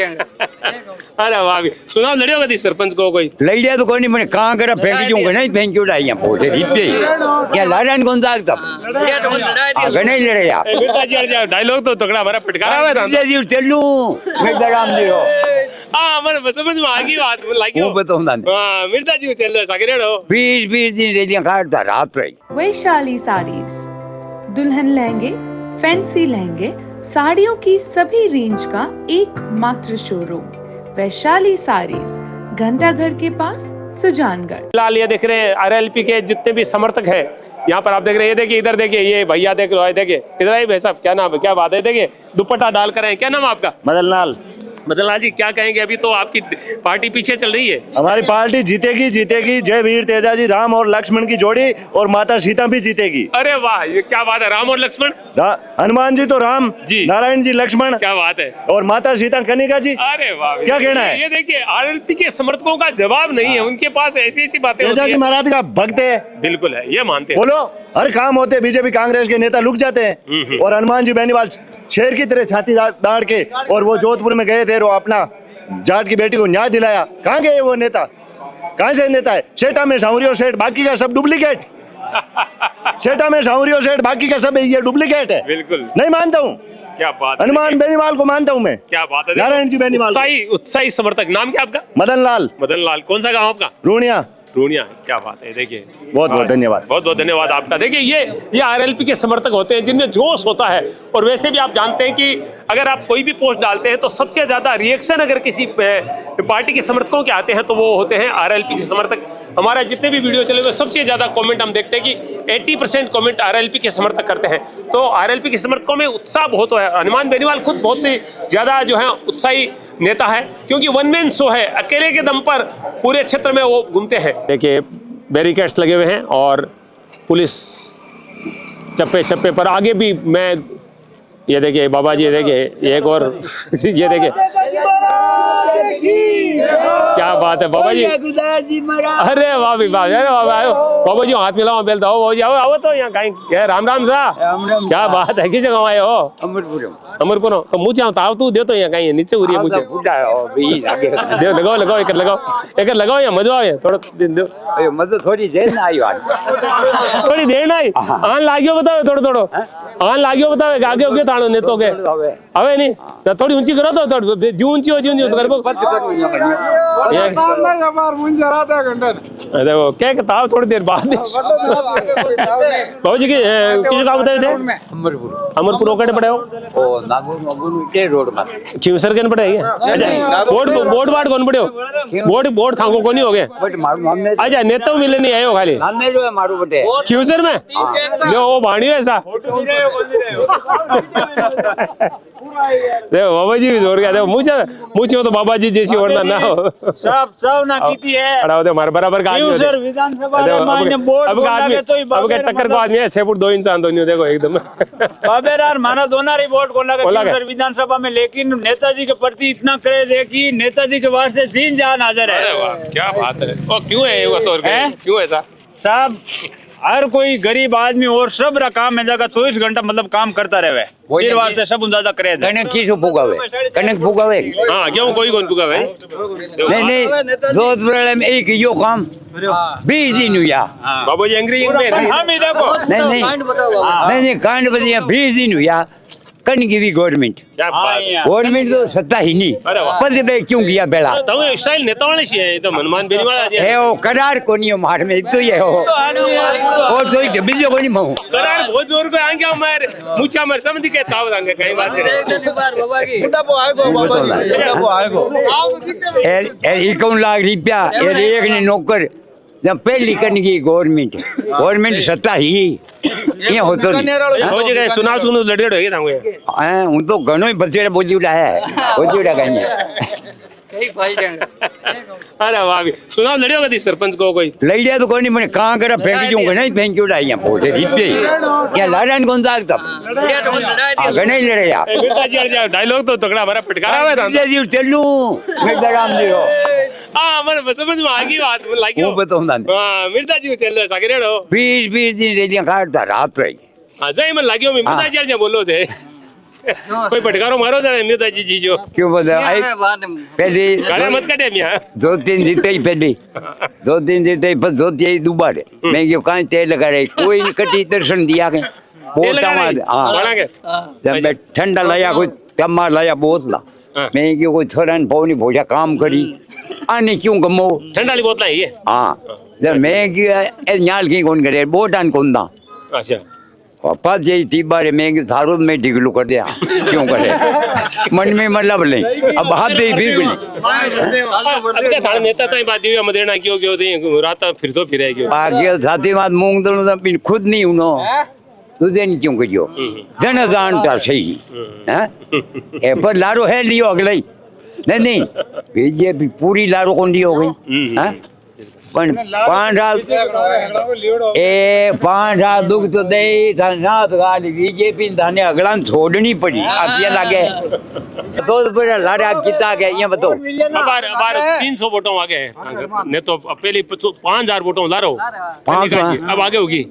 अरे वाह भी चुनाव लड़ियो कदी सरपंच को कोई लड़िया तो कोई नहीं मैंने कहाँ करा फेंक दूँ गणेश फेंक क्यों डाई पोटे रिपे क्या लाडन कौन सा तब गणेश लड़े यार मिर्ता जी डायलॉग तो तगड़ा हमारा पिटकारा हुआ था मिर्ता जी चलूं मैं बराम जी हो हां मन समझ में आ गई बात लागी वो बताऊं ना हां मिर्ता जी चल रहा सगरेड़ो 20 दिन रेडिया काटता रात रही वैशाली साड़ीज दुल्हन लहंगे फैंसी लहंगे साड़ियों की सभी रेंज का एकमात्र शोरूम वैशाली साड़ीज घंटाघर के पास सुजानगढ़। फिलहाल ये देख रहे हैं आरएलपी के जितने भी समर्थक हैं यहाँ पर आप देख रहे हैं ये देखिए इधर देखिए ये भैया देख रहे हो देखिए इधर आइए भाई साहब क्या नाम है क्या बात है देखिए दुपट्टा डाल कर आए क्या नाम है आपका मदनलाल मदनलाल जी क्या कहेंगे अभी तो आपकी पार्टी पीछे चल रही है हमारी पार्टी जीतेगी जीतेगी जय वीर तेजाजी राम और लक्ष्मण की जोड़ी और माता सीता भी जीतेगी। अरे वाह ये क्या बात है राम और लक्ष्मण हनुमान जी तो राम जी नारायण जी लक्ष्मण क्या बात है और माता सीता कनिका जी। अरे वाह क्या कहना है ये देखिए आरएलपी के समर्थकों का जवाब नहीं है उनके पास ऐसी ऐसी बातें तेजाजी महाराज का भक्त है बिल्कुल है ये मानते हैं बोलो हर काम होते बीजेपी कांग्रेस के नेता लुक जाते हैं और हनुमान जी बेनीवाल शेर की तरह छाती दाड़ के और वो जोधपुर में गए थे वो अपना जाट की बेटी को न्याय दिलाया कहाँ गए वो नेता कहाँ से नेता है सेठा में सावरियो सेठ बाकी का सब डुप्लीकेट सेठा में सावरियो सेठ बाकी का सब ये डुप्लीकेट है बिल्कुल नहीं मानता हूँ क्या बात हनुमान बेनीवाल को मानता हूँ मैं क्या बात है नारायण जी बेनीवाल उत्साही समर्थक नाम क्या आपका मदनलाल मदनलाल कौन सा गाँव आपका रूणिया रूनिया क्या बात है देखिए बहुत बहुत धन्यवाद बहुत बहुत धन्यवाद आपका देखिए ये आरएलपी के समर्थक होते हैं जिनमें जोश होता है और वैसे भी आप जानते हैं कि अगर आप कोई भी पोस्ट डालते हैं तो सबसे ज्यादा रिएक्शन अगर किसी पार्टी के समर्थकों के आते हैं तो वो होते हैं आरएलपी के समर्थक। हमारे जितने भी वीडियो चले हुए सबसे ज्यादा कमेंट हम देखते हैं कि 80% कमेंट आरएलपी के समर्थक करते हैं तो आरएलपी के समर्थकों में उत्साह बहुत है। हनुमान बेनीवाल खुद बहुत ही ज्यादा जो है उत्साही नेता है क्योंकि वन मैन शो है अकेले के दम पर पूरे क्षेत्र में वो घूमते हैं। देखिए बैरिकेड्स लगे हुए हैं और पुलिस चप्पे चप्पे पर आगे भी मैं ये देखिए बाबा जी देखिए एक और ये देखिए क्या बात है बाबा जी अरे वाह भी वाह अरे वाह आयो बाबा जी हाथ मिलाओ बेल दो बाबा जी आओ आओ तो यहाँ कहीं राम राम सा क्या बात है किस जगह आए हो अमरपुर तो मुझे आओ तू दे तो यहाँ कहीं नीचे उड़ी है मुझे दे लगाओ लगाओ एक लगाओ यहाँ मजा आओ थोड़ा मजा थोड़ी देर ना आई थोड़ी देर ना आई आन लागियो बताओ थोड़ो थोड़ो आन लागियो बताओ आगे हो गया ताणो ने तो के अबे नहीं थोड़ी ऊंची करो तो थोड़ी जी ऊंची हो तो करबो देखो क्या बताओ थोड़ी देर बाद बाबू जी किस गाँव बताए थे अमरपुर रोकड़े पड़े हो रोड में क्यों सर के पड़े बोर्ड वार्ड कौन पड़े हो बोर्ड थांको को नहीं हो गए अच्छा नेता मिले नहीं आए हो खाली क्यों सर में वो भाणी ऐसा देखो बाबा जी भी जोर गया देखो मुझे तो बाबा जी जैसी और ना हो सब ना कीती है अरे हमारे बराबर का आदमी सर विधानसभा में मायने बोर्ड अब आदमी तो अब के टक्कर को आदमी है 6 फुट 2 इंच दोनों देखो एकदम बाबेरार माना दोनारी वोट को लगा सर विधानसभा में लेकिन नेताजी के प्रति इतना क्रेज है कि नेताजी के वास्ते जीन जान हाजिर है। क्या बात है वो क्यों है वो तो क्यों ऐसा साहब हर कोई गरीब आदमी और सब रा काम में जगह 24 घंटा मतलब काम करता रहे फिर वास्ते सब ज्यादा क्रेज है। कनक किसको पुगावे कनक पुगावे हां क्यों कोई कौन पुगावे नहीं जोधपुर में एक यो काम 20 दिन हुआ बाबू जी एंग्री में हम ही देखो नहीं कांड बजिया 20 दिन हुआ कन की भी गवर्नमेंट गवर्नमेंट तो सत्ता ही नहीं पद पे क्यों गया बेड़ा तो स्टाइल नेता वाले छी है एकदम हनुमान बेनीवाल है वो करार कोनी मार में तो ये हो और तो बिजो कोनी मऊ करार बहुत जोर को आंगे हमारे मुछा मर समझ के ताव दांगे कई बात है बाबा की बुड्ढा पो आएगो बाबा जी बुड्ढा पो आएगो ए 1 लाख रुपया एक ने नौकर जब पहली करने की गवर्नमेंट सत्ता ही ये होतो नहीं हो जगह चुनाव लड़े होगे तांगे हां हूं तो घणो ही बचेड़ा बोजीड़ा है बोजीड़ा कहीं अरे वाह भी चुनाव लड़ियो कदी सरपंच को कोई लड़िया तो कोई नहीं मैंने कहाँ करा फेंक दूँ गणेश फेंक क्यों डाई पोटे रिपे क्या लाडन कौन सा तब गणेश लड़े यार मिर्ता जी डायलॉग तो तगड़ा हमारा पिटकारा हुआ था मिर्ता जी चलूं मैं बराम जी हो हां मन समझ में आ गई बात लागी वो बताऊं ना हां मिर्ता जी चल रहा सगरेड़ो 20 दिन रेडिया काटता रात रही हां जय मन लागियो मैं मिर्ता जी बोलो थे कोई फटकारो मारो जरा नेताजी जी जो क्यों बता पहले गाना मत काटे मियां दो तीन जीते ही पहले 2-3 जीते ही बस दो तीन दोबारे मैं क्यों कहाँ तेल लगा रहे कोई नहीं कटी दर्शन दिया के बहुत लगा रहे? बना के? जब मैं ठंडा लाया कोई तम्मा लाया बहुत ला मैं क्यों कोई थोड़ा पौनी भोजा काम करी आने क्यों गमो ठंडा वाली बोतल है ये हाँ जब मैं क्यों न्याल की कौन करे बोटान कौन दा अच्छा पापा जी ती बारे में थारो में डिगलू कर दिया क्यों करे मन में मतलब नहीं अब हाथ दे फिर भी नहीं अब क्या थाने नेता ताई बात दियो मदेना क्यों दे रात फिर तो फिर क्यों आगे साथी बात मूंग दल तो खुद नहीं उनो तुझे नहीं क्यों करियो जन जानता सही हैं ए पर लारो है लियो अगले नहीं बीजेपी पूरी लारो कौन दी हो गई हैं पण 5 साल 5 साल दुख तो दे नाथ गाली बीजेपी थाने अगला छोड़नी पड़ी अब ये लागे तो पर लारे आप कितना गए ये बताओ अब 300 वोटों आगे है ने तो पहले 5000 वोटों लारो 500 अब आगे होगी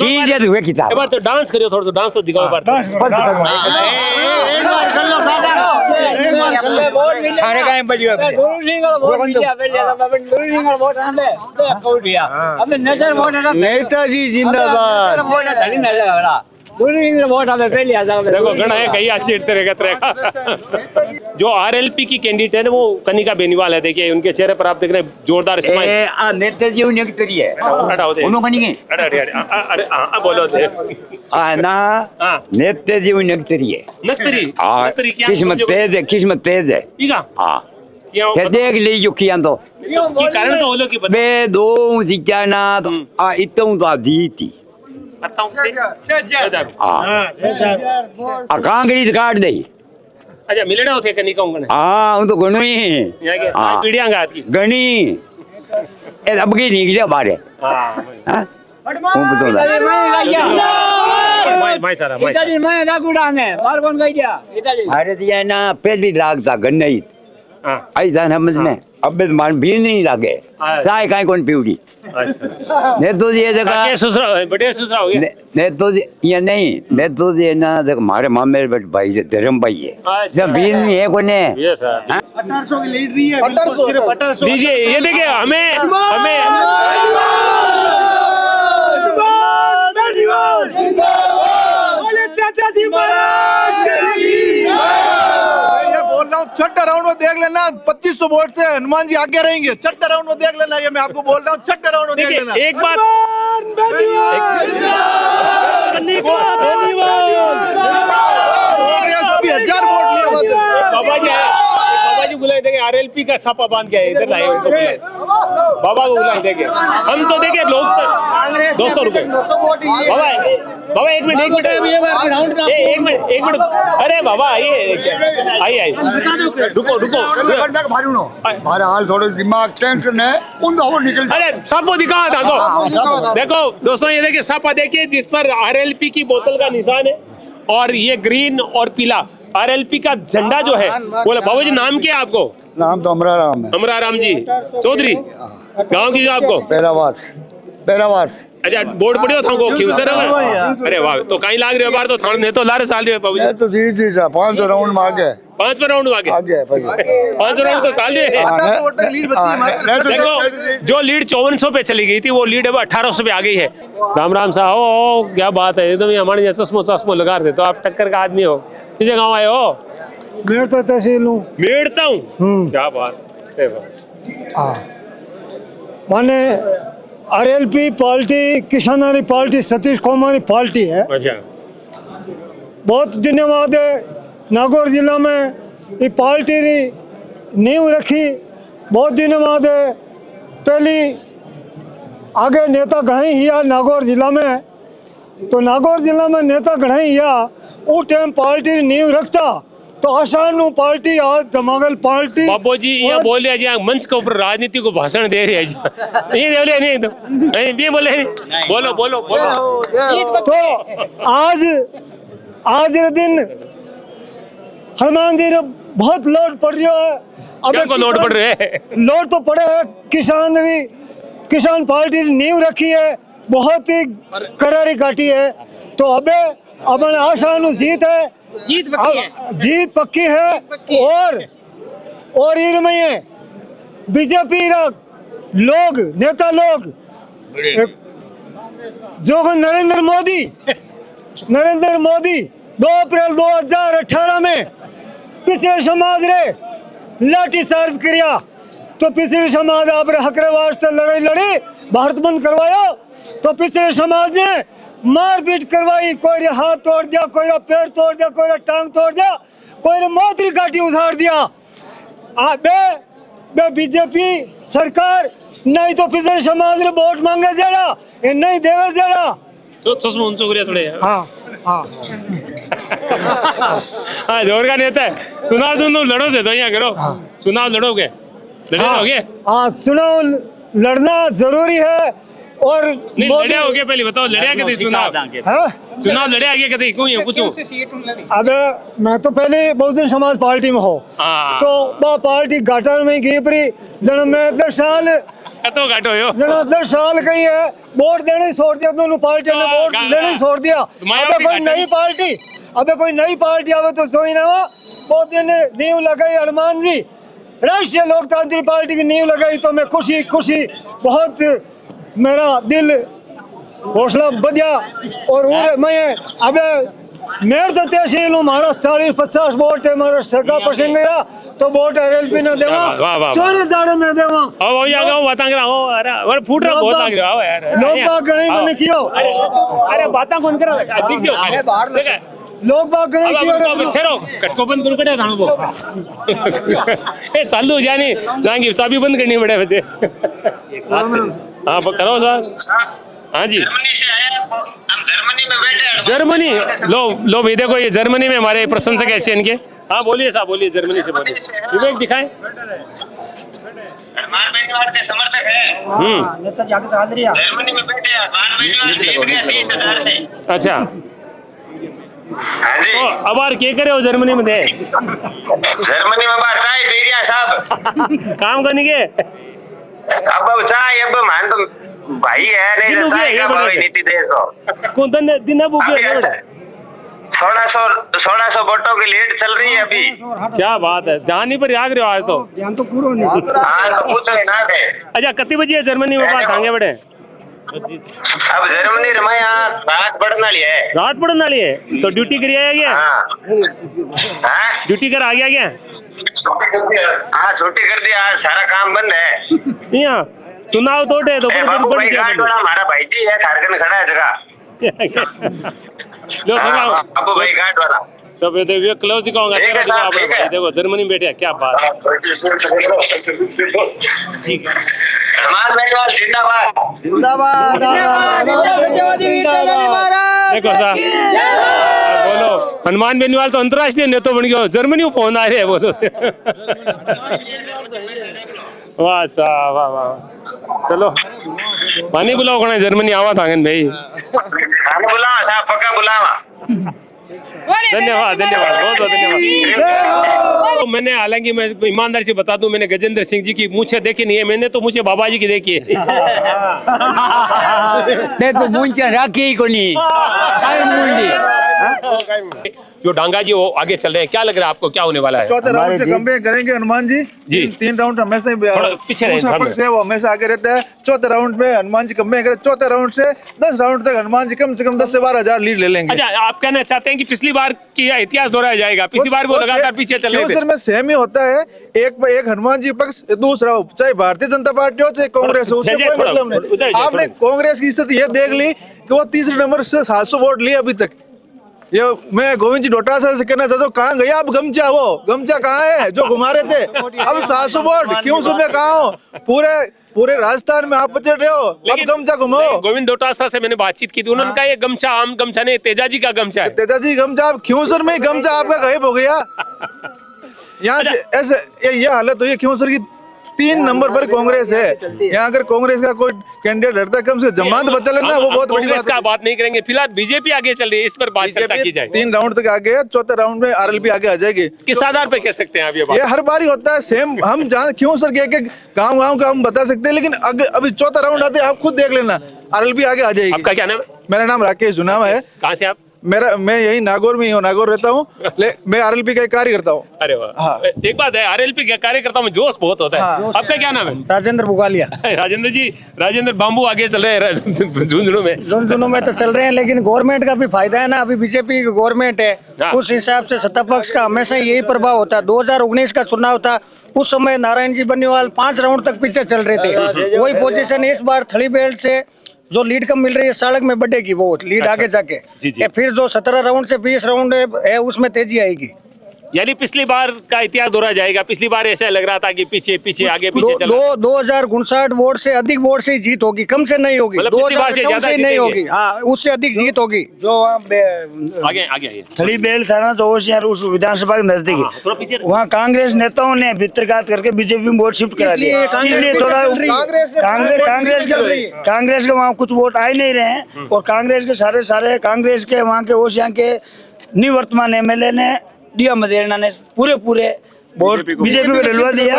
3 जद हुए किताब एक बार तो डांस करियो थोड़ा सा डांस तो दिखाओ बार खाने का बजियो नेताजी जिंदाबाद देखो गणा है कहीं अच्छी जो आरएलपी की कैंडिडेट है वो कनिका बेनीवाल है देखिए उनके चेहरे पर आप देख रहे हैं जोरदार स्माइल नेताजी उन्हें करी है उन्होंने कनी है अरे हाँ बोलो ना नेताजी उन्हें करी है नक्तरी क्या किस्मत तेज है हाँ ते देख ली जो किया तो की कारण तो बोलो कि बे दो जीता ना तो इतना तो जीती कांग्रेस काट दे अच्छा मिलना होते कनिका उंगने हाँ उन तो गणो ही पीढ़ियां गात की गणी ए अब की निकलिया बारे हां वो बता माय सारा मैं रागुडांगे मार कौन गई दिया इताली अरे दिया ना पहली लागता गन्नई ऐसा समझ में अब मान भी नहीं लागे चाय काई कौन पीउड़ी ने तो ये देखा के ससुरा बड़े ससुरा हो गया ने तो ये नहीं ने तो ये ना देख हमारे मामे भाई से धर्म भाई है जब भी नहीं है कोने ये सर 1800 की लीड रही है 1800 दीजिए ये देखिए हमें बोल रहा हूँ छठे राउंड में देख लेना 2500 वोट से हनुमान जी आगे रहेंगे छठे राउंड में देख लेना ये मैं आपको बोल रहा हूँ छठे राउंड में देख लेना एक बात सभी 1000 वोट लिए बाबा जी बुलाए देंगे आरएलपी का छापा बांध के इधर लाए उनको बुलाए बाबा को बुलाए देंगे हम तो देखे लोग 200 रुपए बाबा एक मिनट अरे बाबा आइए रुको हमारा हाल थोड़े दिमाग टेंशन है उन निकल अरे सबको दिखा देखो दोस्तों ये देखिए सापा देखिए जिस पर आरएलपी की बोतल का निशान है और ये ग्रीन और पीला आरएलपी का झंडा जो है बोला बाबू जी नाम क्या है आपको नाम तो अमरा राम है अमरा राम जी चौधरी गांव की जो आपको पैरावास अच्छा बोर्ड पड़ियो था को क्यों सर अरे वाह तो कहीं लाग रहे बार तो थाने ने तो लारे साल रहे बाबू जी तो जी 500 राउंड में आगे 5 राउंड आगे 5 राउंड तो चाल रहे देखो जो लीड 5400 पे चली गई थी वो लीड अब 1800 पे आ गई है राम साहब ओ क्या बात है एकदम हमारे चश्मो लगा रहे तो आप टक्कर का आदमी हो किसे गाँव आए हो मेड़ता तहसील हूँ मेड़ता हूँ क्या बात माने आरएलपी पार्टी किसानानी पार्टी सतीश कोमानी पार्टी है अच्छा बहुत दिनों बाद नागौर जिला में ये पार्टी री नींव रखी बहुत दिनों बाद पहली आगे नेता घणे हिया नागौर जिला में तो नागौर जिला में नेता घणे हिया वो टाइम पार्टी री नींव रखता तो आसान पार्टी आज धमागल पार्टी बाबू जी ये बोल रहे हैं मंच के ऊपर राजनीति को भाषण दे रहे हैं ये बोले नहीं एकदम नहीं बोले नहीं बोलो तो आज दिन हनुमान जी ने बहुत लोड पड़ रही है अब को लोड पड़ रहे हैं लोड तो पड़े है किसान पार्टी ने नींव रखी है बहुत ही करारी काटी है तो अबे अपन आशा जीत है, जीत पक्की है। और इनमें बीजेपी लोग नेता लोग जो नरेंद्र मोदी 2 अप्रैल 2018 में पिछड़े समाज रे लाठी चार्ज किया, तो पिछड़े समाज आप हक वास्ते लड़ाई लड़ी, भारत बंद करवाया, तो पिछड़े समाज ने मारपीट करवाई, कोई रे हाथ तोड़ दिया, कोई रे पैर तोड़ दिया, कोई रे टांग तोड़ दिया, कोई रे मोतरी काटी उधार दिया। बे बीजेपी सरकार नहीं तो पिछड़े समाज ने वोट मांगे जरा, ये नहीं देवे जरा। तो थोड़े हाँ हाँ, जोर का नेता है। चुनाव तुम लड़ो दे दो, यहाँ करो चुनाव लड़ोगे, लड़ोगे? हाँ, चुनाव लड़ना जरूरी है। और नहीं लड़े हो गए, पहले बताओ लड़िया कभी चुनाव? चुनाव लड़े आगे कभी क्यों ये पूछूं? अबे मैं तो पहले बहुजन समाज पार्टी में हो, तो वो पार्टी घाटर में गई परी जन्म में 10 साल तो घाटो यो जना 10 साल कहीं है, वोट देने ही छोड़ दिया, दोनों पार्टियों ने वोट देने ही छोड़ दिया। अबे कोई नई पार्टी आवे तो सोई ना हो, वो दिन नींव लगाई हनुमान जी, राष्ट्रीय लोकतांत्रिक पार्टी की नींव लगाई, तो मैं खुशी बहुत मेरा दिल हौसला बढ़िया। और मैं अबे मेरे तो तहसील हूँ, हमारा 40-50 वोट है, हमारा सरकार पसंद गया तो वोट RLP न देवा, 40 दाड़े में देवा। आओ जागा हूँ बातां करा, अरे फूट रहा बहुत लग रहा है यार, लोग बाग गणे मैंने किया, अरे बातां कौन करा दिख दो लोग बाग गणे किया, ठहरो कटको बंद करो कटे थानो को ए चालू हो जानी लांगी चाबी बंद करनी पड़े बच्चे। हाँ करो सर। हाँ जी, जर्मनी से आए, हम जर्मनी में बैठे हैं। जर्मनी लो भाई देखो, ये जर्मनी में हमारे प्रशंसक ऐसे इनके। हाँ बोलिए साहब, बोलिए जर्मनी से बोलिए, विवेक दिखाएं। हनुमान बेनीवाल के समर्थक है, नेताजी आगे चल रही है, जर्मनी में बैठे हैं। हनुमान बेनीवाल जीत गया 30,000 से। अच्छा हाँ जी, तो अब यार क्या करे हो जर्मनी में? दे जर्मनी में बाहर चाय पी रिया साहब काम करने के, अब चाय अब मान तो भाई है नहीं तो चाय का भाव ही नीति दे सो कौन दिन बुक है? 1600 वोटों की लीड चल रही है अभी। क्या बात है, ध्यान नहीं पर याद रहे हो आज तो। ध्यान तो पूरा नहीं। हाँ तो पूछो ही ना दे। अच्छा कितनी बजे है जर्मनी में बात खांगे बड़े? अब जर्मनी रमा यहाँ रात पड़ने वाली है। रात पड़ने वाली है तो ड्यूटी करी आया क्या? हाँ ड्यूटी कर आ गया क्या? हाँ छुट्टी कर दिया, आज सारा काम बंद है। यहाँ चुनाव तोड़े तो बाबू भाई गार्ड वाला हमारा भाई जी है, खारगन खड़ा है जगह। लो बाबू भाई गार्ड वाला तो ये क्लोज दिखाऊंगा। देखो जर्मनी में बैठे हैं, क्या बात है। ठीक है, हनुमान बेनीवाल जिंदाबाद जिंदाबाद। देखो साहब बोलो, हनुमान बेनीवाल तो अंतर्राष्ट्रीय नेता बन गया, जर्मनी में फोन आ रहे हैं बोलो। वाह साहब वाह वाह। चलो पानी बुलाओ कौन जर्मनी आवा था भाई, बुलावा साहब पक्का बुलावा। धन्यवाद बहुत बहुत धन्यवाद। तो मैंने हालांकि मैं ईमानदारी से बता दूं, मैंने गजेंद्र सिंह जी की मूछे देखी नहीं है, मैंने तो मूछे बाबा जी की देखी है। देखो मूंछा राखी ही कोनी काय मुंडी। जो डांगा जी वो आगे चल रहे हैं, क्या लग रहा है आपको क्या होने वाला है? चौथे राउंड से कमबैक करेंगे हनुमान जी। जी 3 राउंड हमेशा पीछे पक्ष है वो हमेशा आगे रहता है। चौथे राउंड में हनुमान जी कमबैक करे, चौथे राउंड से 10 राउंड तक हनुमान जी कम से कम 10 से 12 हजार लीड ले लेंगे। अच्छा आप कहना चाहते हैं कि पिछली बार की इतिहास दोहराया जाएगा? पिछली बार वो लगातार पीछे चल रहे थे। सर में सेम ही होता है, एक हनुमान जी पक्ष दूसरा हो, चाहे भारतीय जनता पार्टी हो चाहे कांग्रेस हो, उससे कोई मतलब नहीं। आपने कांग्रेस की स्थिति ये देख ली कि वो तीसरे नंबर से 700 वोट लिए अभी तक। ये मैं गोविंद जी डोटासरा से कहना चाहता हूँ, कहाँ गया अब गमचा? वो गमचा कहाँ है जो घुमा रहे थे? अब 700 वोट क्यों सुबह कहाँ हो? पूरे राजस्थान में आप बचे रहे हो, अब गमचा घुमाओ। गोविंद डोटासरा से मैंने बातचीत की थी, उन्होंने कहा ये गमछा आम गमछा नहीं, तेजाजी का गमछा है। तेजाजी गमछा आप क्यों सर में गमछा आपका गायब हो गया? यहाँ से ऐसे ये हालत हुई है क्यों सर की 3 नंबर पर कांग्रेस है। यहाँ अगर कांग्रेस का कोई कैंडिडेट लड़ता है कम से जमानत बचा लेना, वो बहुत बड़ी बात है। बात नहीं करेंगे, फिलहाल बीजेपी आगे चल रही है, इस पर बात चर्चा की जाए। 3 राउंड तक आगे है, चौथे राउंड में RLP आगे आ जाएगी। किस आधार पे कह सकते हैं आप ये बात? ये हर बार ही होता है सेम। हम जान क्यों सर के गाँव का हम बता सकते हैं, लेकिन अभी चौथा राउंड आते आप खुद देख लेना, RLP आगे आ जाएगी। आपका क्या नाम है? मेरा नाम राकेश जुनावा है। कहाँ से आप? मैं यही नागौर में ही हूँ, नागौर रहता हूँ। मैं आरएलपी का कार्यकर्ता हूँ। अरे वाह। हाँ। एक बात है, आरएलपी के कार्यकर्ता में जोश बहुत होता है। हाँ। आपका क्या नाम है? राजेंद्र बुगालिया। राजेंद्र जी, राजेंद्र बाम्बू आगे चल रहे हैं झुंझुनू में। दोनों में तो चल रहे हैं, लेकिन गवर्नमेंट का भी फायदा है ना। अभी बीजेपी की गवर्नमेंट है, हाँ। उस हिसाब से सत्ता पक्ष का हमेशा यही प्रभाव होता है। 2019 का चुनाव था, उस समय नारायण जी बनीवाल 5 राउंड तक पीछे चल रहे थे। वही पोजीशन इस बार थली बेल्ट से जो लीड कम मिल रही है सालक में बढ़ेगी, वो लीड आगे जाके। जी। फिर जो 17 राउंड से 20 राउंड है उसमें तेजी आएगी। यानी पिछली बार का इतिहास दोहरा जाएगा। पिछली बार ऐसा लग रहा था कि पीछे पीछे आगे पीछे चल 2059 वोट से अधिक वोट से जीत होगी, कम से नहीं होगी। मतलब पिछली बार से ज्यादा नहीं जीतेंगे। होगी, हाँ, उससे अधिक जीत होगी। जो आगे आगे थली बेल था ना, तो होशियार उस विधानसभा के नजदीक हाँ, थोड़ा पीछे वहाँ कांग्रेस नेताओं ने भित्रघात करके बीजेपी में वोट शिफ्ट करा दिया। इसलिए थोड़ा कांग्रेस के वहाँ कुछ वोट आ ही नहीं रहे हैं। और कांग्रेस के सारे कांग्रेस के वहाँ के होशियार के निवर्तमान एमएलए ने दिया, मदेरणा ने पूरे वोट बीजेपी को डलवा दिया।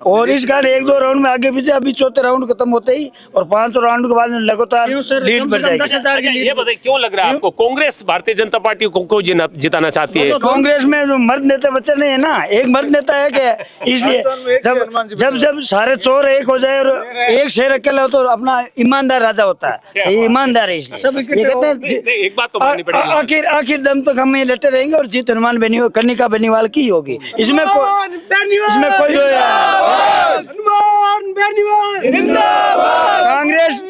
और इस कारण 1-2 राउंड में आगे पीछे, अभी चौथे राउंड खत्म होते ही और 5 राउंड के बाद में लगातार लीड बढ़ जाएगी। ये बताइए, क्यों लग रहा है आपको कांग्रेस भारतीय जनता पार्टी को जिताना चाहती है? कांग्रेस में जो मर्द नेता बच्चे नहीं है ना, एक मर्द नेता है क्या, इसलिए जब सारे चोर एक हो जाए और एक शेर अकेला हो तो अपना ईमानदार राजा होता है। ये ईमानदार है, इसलिए ये कहते हैं एक बात तो माननी पड़ेगी, आखिर दम तक हम लड़ते रहेंगे और जीत हनुमान बेनीवाल कनिका बेनीवाल की होगी। इसमें कोई कांग्रेस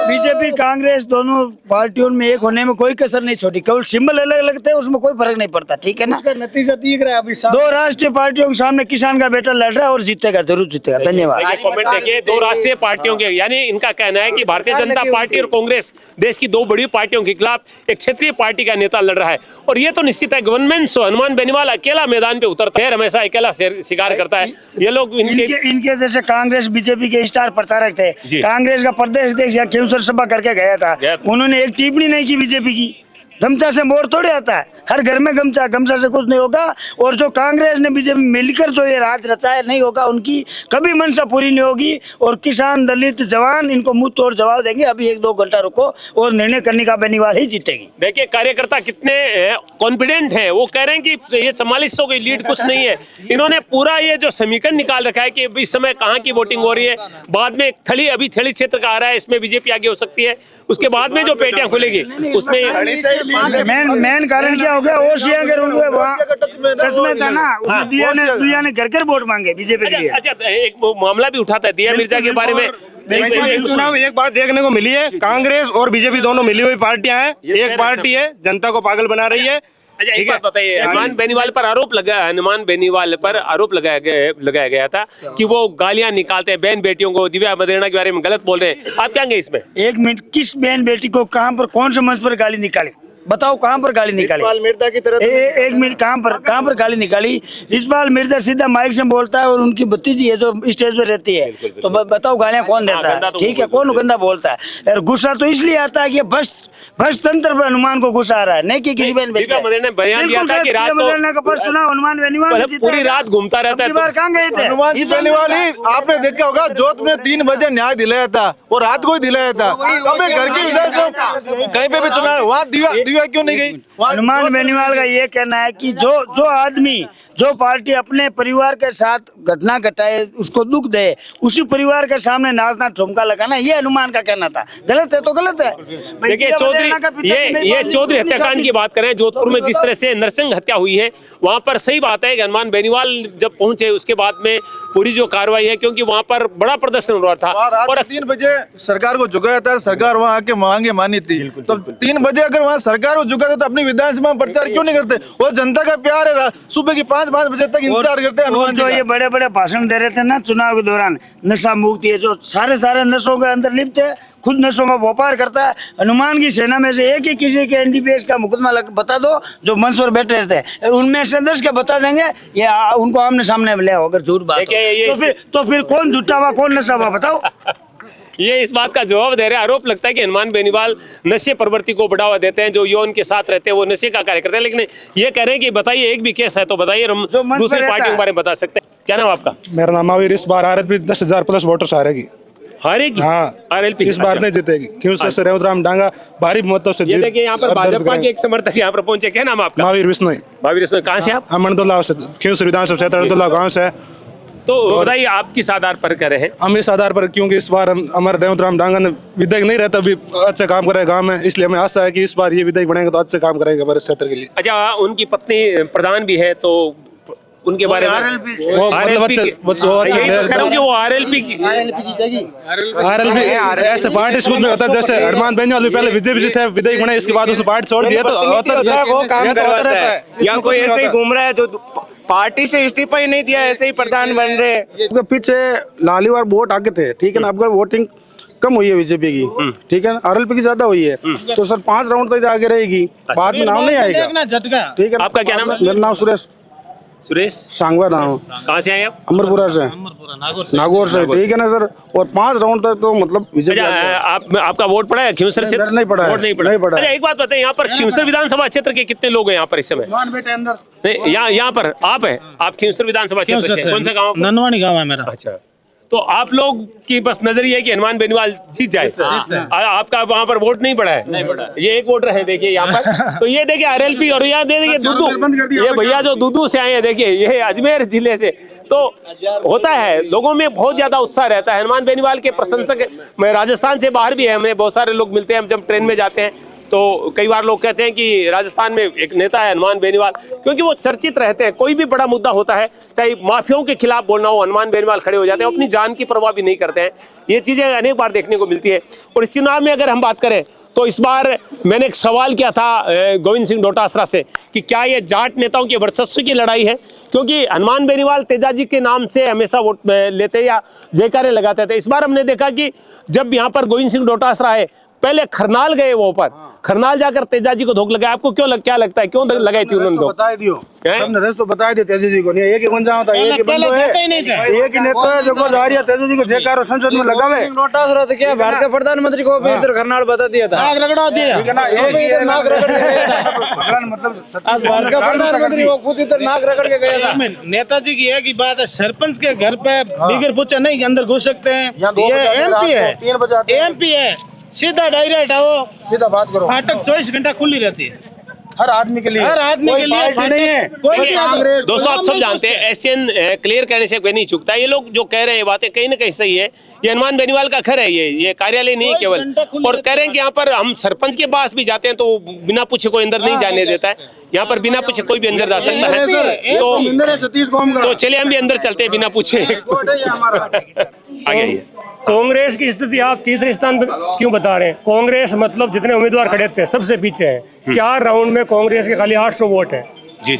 बीजेपी कांग्रेस दोनों पार्टियों में एक होने में कोई कसर नहीं छोड़ी। केवल सिंबल अलग लगते हैं, उसमें कोई फर्क नहीं पड़ता। ठीक है ना, नतीजा दिख रहा है अभी। 2 राष्ट्रीय पार्टियों के सामने किसान का बेटा लड़ रहा है और जीतेगा, जरूर जीतेगा। धन्यवाद। कमेंट देखिए, 2 राष्ट्रीय पार्टियों के, यानी इनका कहना है कि भारतीय जनता पार्टी और कांग्रेस देश की 2 बड़ी पार्टियों के खिलाफ एक क्षेत्रीय पार्टी का नेता लड़ रहा है। और ये तो निश्चित है, गवर्नमेंट हनुमान बेनीवाल अकेला मैदान पे उतरता है, हमेशा अकेला शिकार करता है। ये लोग इनके जैसे कांग्रेस बीजेपी के स्टार प्रचारक थे। कांग्रेस का प्रदेश अध्यक्ष यहाँ केवसर सभा करके गया था, उन्होंने एक टिप्पणी नहीं की बीजेपी की। गमछा से मोर थोड़े आता है, हर घर में गमछा से कुछ नहीं होगा। और जो कांग्रेस ने बीजेपी मिलकर जो ये राज रचाया नहीं होगा, उनकी कभी मंशा पूरी नहीं होगी। और किसान दलित जवान इनको मुंह तोड़ जवाब देंगे। अभी 1-2 घंटा रुको और निर्णय कनिका बेनीवाल ही जीतेगी। देखिए कार्यकर्ता कितने कॉन्फिडेंट हैं, वो कह रहे हैं कि ये 4400 की लीड कुछ नहीं है। इन्होंने पूरा ये जो समीकरण निकाल रखा है कि इस समय कहाँ की वोटिंग हो रही है। बाद में अभी थली क्षेत्र का आ रहा है, इसमें बीजेपी आगे हो सकती है। उसके बाद में जो पेटियां खुलेगी उसमें मेन कारण क्या हो गया, ओशिया के रूल टच में था ना, उसमें दिया ने घर वोट मांगे बीजेपी के लिए। अच्छा, एक मामला भी उठा था दिया मिर्जा के बारे में। चुनाव में एक बात देखने को मिली है, कांग्रेस और बीजेपी दोनों मिली हुई पार्टियां हैं। एक पार्टी है जनता को पागल बना रही है। अच्छा, एक बात बताइए, हनुमान बेनीवाल पर आरोप लगाया गया था कि वो गालियां निकालते हैं बहन बेटियों को, दिव्या मदेरणा के बारे में गलत बोल रहे हैं। आप क्या कहेंगे इसमें? 1 मिनट, किस बहन बेटी को कहां पर कौन से मंच पर गाली निकाली, बताओ कहां पर गाली निकाली? रिजवाल मिर्जा की तरह 1 मिनट, कहां पर गाली निकाली? रिजवाल मिर्जा सीधा माइक से बोलता है और उनकी भतीजी है जो स्टेज पर रहती है, तो बताओ गालियां कौन देता है? ठीक है, कौन गंदा बोलता है? और गुस्सा तो इसलिए आता है कि भ्रष्ट तंत्र पर हनुमान को गुस्सा आ रहा है, नहीं कि किसी बहन बेटी ने बयान दिया था कि रात का प्रश्न सुना, हनुमान बेनीवाल पूरी रात घूमता रहता है। बार कहाँ गए थे हनुमान जी बेनीवाल ही आपने देखा होगा, जोधपुर में 3 बजे न्याय दिलाया था और रात को ही दिलाया था। अब घर के विधानसभा कहीं पे भी चुनाव, वहाँ दिव्या क्यों नहीं गई? हनुमान बेनीवाल का ये कहना है कि जो आदमी, जो पार्टी अपने परिवार के साथ घटना घटाए, उसको दुख दे, उसी परिवार के सामने नाचना ठुमका लगाना, ये हनुमान का कहना था। गलत है तो गलत है। देखिए चौधरी, ये चौधरी हत्याकांड की बात करें, जोधपुर में जिस तरह से नरसंग हत्या हुई है, वहाँ पर सही बात है कि हनुमान बेनीवाल जब पहुंचे उसके बाद में पूरी जो कार्रवाई है, क्योंकि वहाँ पर बड़ा प्रदर्शन हो रहा था और 3 बजे सरकार को झुकाया था, सरकार वहाँ आके मांगे मानी थी। तो 3 बजे अगर वहाँ सरकार को झुकाते तो अपनी विधानसभा में प्रचार क्यों नहीं करते? वो जनता का प्यार है, सुबह की 5 बजे तक इंतजार करते हैं। जो ये बड़े भाषण दे रहे थे ना चुनाव के दौरान, नशा मुक्ति है, जो सारे नशों के अंदर लिप्त है, खुद नशों का व्यापार करता है। हनुमान की सेना में से एक ही किसी के एनडीपीएस का मुकदमा बता दो जो मंच पर बैठे रहते हैं, उनमें से 10 के बता देंगे, ये उनको आमने सामने ले आओ। अगर झूठ बात तो फिर कौन झूठा हुआ, कौन नशा हुआ, बताओ। ये इस बात का जवाब दे रहे हैं। आरोप लगता है कि हनुमान बेनीवाल नशे प्रवृत्ति को बढ़ावा देते हैं, जो यौन के साथ रहते हैं वो नशे का कार्य करते हैं। लेकिन ये कह रहे हैं कि बताइए, एक भी केस है तो बताइए, हम दूसरी पार्टियों के बारे में बता सकते हैं। क्या नाम आपका? मेरा नाम आविर। इस बार आरत भी 10,000 प्लस वोटर्स आ रहेगी। हारेगी। हाँ, आरएलपी इस बार नहीं जीतेगी। क्यों सर रेवतराम डांगा भारी मतों से ये देखिए यहाँ पर भाजपा के एक समर्थक यहाँ पर पहुंचे, क्या नाम आपका? महावीर विश्नोई। महावीर विश्नोई, कहाँ से आप? अमरदुल्ला से, क्यों विधानसभा क्षेत्र अमरदुल्ला गाँव से। तो बताइए आप किस आधार पर कर रहे हैं? हम इस आधार पर, क्योंकि इस बार हमारे रेवतराम डांगा ने विधायक नहीं रहता भी अच्छे काम करे गांव में, इसलिए हमें आशा है कि इस बार ये विधायक बनेंगे तो अच्छे काम करेंगे हमारे क्षेत्र के लिए। अच्छा, उनकी पत्नी प्रधान भी है, तो उनके बारे में वो आरएलपी ऐसे पार्टी स्कूल में होता है, जैसे हनुमान बेनीवाल भी पहले बीजेपी से थे, विधायक बने, इसके बाद उसने पार्टी छोड़ दिया, तो वो काम करवाता है। या कोई ऐसे ही घूम रहा है जो पार्टी से इस्तीफा ही नहीं दिया, ऐसे ही प्रधान बन रहे हैं। पीछे लाली बार वोट आगे थे, ठीक है ना, अब वोटिंग कम हुई है बीजेपी की, ठीक है, आरएलपी की ज्यादा हुई है, तो सर 5 राउंड तक आगे रहेगी, बाद में नाम नहीं आएगा, ठीक है। आपका क्या नाम है? मेरा नाम सुरेश सांगवा नाम। कहाँ से आए आप? अमरपुरा से, नागौर से, ठीक है ना सर। और 5 राउंड तक तो मतलब आपका वोट पड़ा है खियूसर क्षेत्र? नहीं पड़ा है, वोट नहीं पड़ा। अच्छा, एक बात बताइए, यहाँ पर खियूसर विधानसभा क्षेत्र के कितने लोग हैं यहाँ पर इस समय? यहाँ पर आप है, आप खियूसर विधानसभा क्षेत्र से कौन सा गाँव? ननवानी गाँव है मेरा। अच्छा, तो आप लोग की बस नजरिया है कि हनुमान बेनीवाल जीत जाए। आपका वहाँ पर वोट नहीं पड़ा है? ये एक वोटर है, देखिए यहाँ पर। तो ये देखिए आरएलपी, और यहाँ देखिए दूधू, ये भैया जो दूधू से आए हैं, देखिए ये अजमेर जिले से। तो होता है, लोगों में बहुत ज्यादा उत्साह रहता है। हनुमान बेनीवाल के प्रशंसक मैं राजस्थान से बाहर भी है, हमें बहुत सारे लोग मिलते हैं, हम जब ट्रेन में जाते हैं तो कई बार लोग कहते हैं कि राजस्थान में एक नेता है हनुमान बेनीवाल, क्योंकि वो चर्चित रहते हैं। कोई भी बड़ा मुद्दा होता है, चाहे माफियाओं के खिलाफ बोलना हो, हनुमान बेनीवाल खड़े हो जाते हैं, अपनी जान की परवाह भी नहीं करते हैं। ये चीजें अनेक बार देखने को मिलती है। और इस चुनाव में अगर हम बात करें तो इस बार मैंने एक सवाल किया था गोविंद सिंह डोटासरा से कि क्या ये जाट नेताओं के वर्चस्व की लड़ाई है, क्योंकि हनुमान बेनीवाल तेजाजी के नाम से हमेशा वोट लेते या जयकारे लगाते थे। इस बार हमने देखा कि जब यहाँ पर गोविंद सिंह डोटासरा है, पहले खरनाल गए वो ऊपर, खरनाल जाकर तेजाजी को धोख लगाया। आपको क्या लगता है, क्यों लगाई थी उन्होंने? बता दियो, हमने रस तो बता दिया तेजाजी को, नहीं एक ही गुंजा होता है, एक ही बंदो है, एक ही नेता है जो को जा रही है तेजाजी को जयकारो संसद में लगावे। नोटासरा तो क्या भारतीय प्रधानमंत्री को भी इधर खरनाल बता दिया था, नाक रगड़ा दिया, ठीक है ना, एक ही नाक रगड़ के गया, मतलब आज भारत का प्रधानमंत्री वो खुद इधर नाक रगड़ के गया था। नेताजी की एक ही बात है, सरपंच के घर पे बिगर पूछे नहीं अंदर घुस सकते हैं, ये एमपी है, 3 बजे एमपी है, सीधा डायरेक्ट आओ, सीधा बात करो। फाटक 24 घंटा खुली रहती है हर आदमी के लिए, हर आदमी के लिए नहीं है कोई भी। दोस्तों आप सब जानते हैं, एशियन क्लियर कहने से कोई नहीं चुकता। ये लोग जो कह रहे हैं बातें कहीं ना कहीं सही है। ये हनुमान बेनीवाल का घर है, ये कार्यालय नहीं केवल। और कह रहे हैं कि यहाँ पर हम सरपंच के पास भी जाते हैं तो बिना पूछे कोई अंदर नहीं जाने देता है। यहाँ पर बिना पूछे कोई भी अंदर जा सकता है। तो चलिए हम भी अंदर चलते हैं बिना पूछे। आगे कांग्रेस की स्थिति आप तीसरे स्थान पे क्यों बता रहे हैं? कांग्रेस मतलब जितने उम्मीदवार खड़े थे सबसे पीछे है। 4 राउंड में कांग्रेस के खाली 800 वोट है।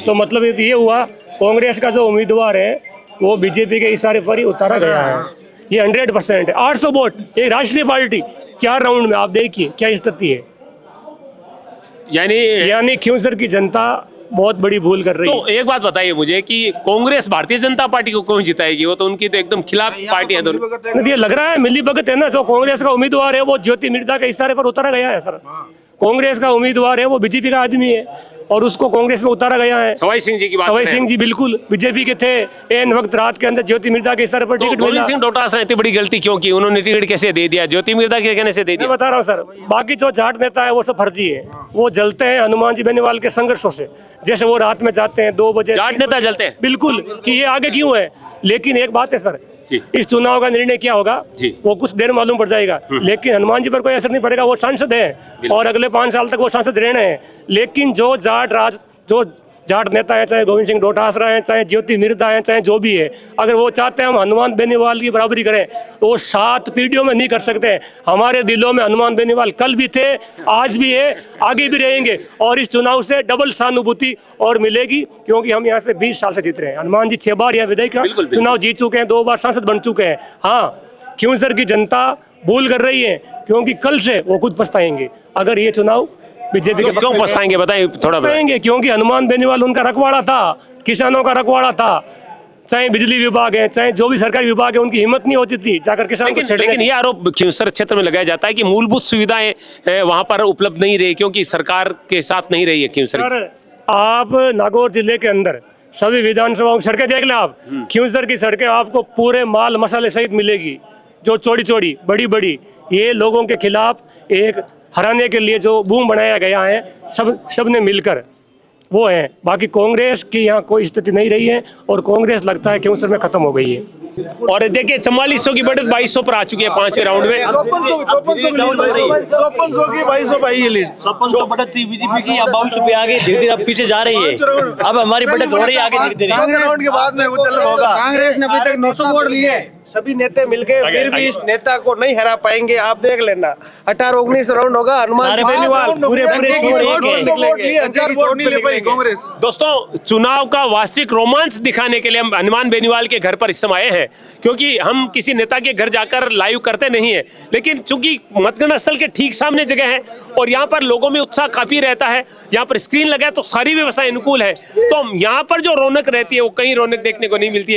तो मतलब ये हुआ कांग्रेस का जो उम्मीदवार है वो बीजेपी के इशारे पर ही उतारा गया है। ये 100% है। 800 वोट, एक राष्ट्रीय पार्टी 4 राउंड में, आप देखिए क्या स्थिति है। यानी खियूसर की जनता बहुत बड़ी भूल कर रही है। तो एक बात बताइए मुझे कि कांग्रेस भारतीय जनता पार्टी को कौन जिताएगी? वो तो उनकी तो एकदम खिलाफ पार्टी है दोनों। ये लग रहा है मिली भगत है ना। जो कांग्रेस का उम्मीदवार है वो ज्योति मिर्धा के इशारे पर उतारा गया है सर। कांग्रेस का उम्मीदवार है वो बीजेपी का आदमी है और उसको कांग्रेस में उतारा गया है। सवाई सिंह जी की बात, सवाई सिंह जी बिल्कुल बीजेपी के थे। एन वक्त रात के अंदर ज्योति मिर्धा के इशारे पर टिकट मिला। गोविंद सिंह डोटासरा ने इतनी बड़ी गलती क्यों की? उन्होंने टिकट कैसे दे दिया? ज्योति मिर्धा के कहने से दे दिया? मैं बता रहा हूँ सर, बाकी जो जाट नेता है वो सब फर्जी है। वो जलते हैं हनुमान जी बेनीवाल के संघर्षों से। जैसे वो रात में जाते हैं 2 बजे, जाट नेता जलते हैं बिल्कुल कि ये आगे क्यों है। लेकिन एक बात है सर, इस चुनाव का निर्णय क्या होगा वो कुछ देर मालूम पड़ जाएगा। लेकिन हनुमान जी पर कोई असर नहीं पड़ेगा। वो सांसद है और अगले 5 साल तक वो सांसद रहने हैं। लेकिन जो जाट नेता है, चाहे गोविंद सिंह डोटासरा है, चाहे ज्योति मिर्धा है, चाहे जो भी है, अगर वो चाहते हैं हम हनुमान बेनीवाल की बराबरी करें तो वो 7 पीढ़ियों में नहीं कर सकते हैं। हमारे दिलों में हनुमान बेनीवाल कल भी थे, आज भी है, आगे भी रहेंगे। और इस चुनाव से डबल सहानुभूति और मिलेगी, क्योंकि हम यहाँ से 20 साल से जीत रहे हैं। हनुमान जी 6 बार यहाँ विधायक का चुनाव जीत चुके हैं, 2 बार सांसद बन चुके हैं। हाँ, खियूसर की जनता भूल कर रही है, क्योंकि कल से वो खुद पछताएंगे अगर ये चुनाव बीजेपी के। क्यों पछताएंगे बताइए थोड़ा? बताएंगे क्योंकि हनुमान बेनीवाल उनका रखवाड़ा था, किसानों का रखवाड़ा था। चाहे बिजली विभाग है, चाहे जो भी सरकारी विभाग है, उनकी हिम्मत नहीं होती थी जाकर किसान को छेड़ने। लेकिन ये आरोप खियूसर क्षेत्र में लगाया जाता है कि मूलभूत सुविधाएं वहां पर उपलब्ध नहीं रही, क्योंकि सरकार के साथ नहीं रही है खियूसर। आप नागौर जिले के अंदर सभी विधानसभाओं की सड़कें देख लें आप। खियूसर की सड़कें आपको पूरे माल मसाले सहित मिलेगी। जो चौड़ी चौड़ी बड़ी बड़ी ये लोगों के खिलाफ एक हराने के लिए जो बूम बनाया गया है, सब ने मिलकर वो है। बाकी कांग्रेस की यहाँ कोई स्थिति नहीं रही है और कांग्रेस लगता है कि उस समय खत्म हो गई है। और देखिए 4400 की बढ़त 2200 पर आ चुकी है 5वें राउंड में। 5400 की 2200 पाई है लीड। 5400 बढ़त थी बीजेपी की, अब 2200 पे आ गई, धीरे धीरे अब पीछे जा रही है। अब हमारी बढ़त हो रही है आगे धीरे धीरे। राउंड के बाद में वो चल होगा। कांग्रेस ने अभी तक 900 वोट लिए, सभी नेता मिलके फिर भी इस नेता को नहीं हरा पाएंगे। आप देख लेना 18-19 राउंड होगा, हनुमान जी बेनीवाल पूरे कांग्रेस। दोस्तों चुनाव का वास्तविक रोमांच दिखाने के लिए हम हनुमान बेनीवाल के घर पर इस समय आए हैं, क्योंकि हम किसी नेता के घर जाकर लाइव करते नहीं है, लेकिन चूंकि मतगणना स्थल के ठीक सामने जगह है और यहाँ पर लोगों में उत्साह काफी रहता है, यहाँ पर स्क्रीन लगा है तो सारी व्यवस्था अनुकूल है, तो यहाँ पर जो रौनक रहती है वो कहीं रौनक देखने को नहीं मिलती है।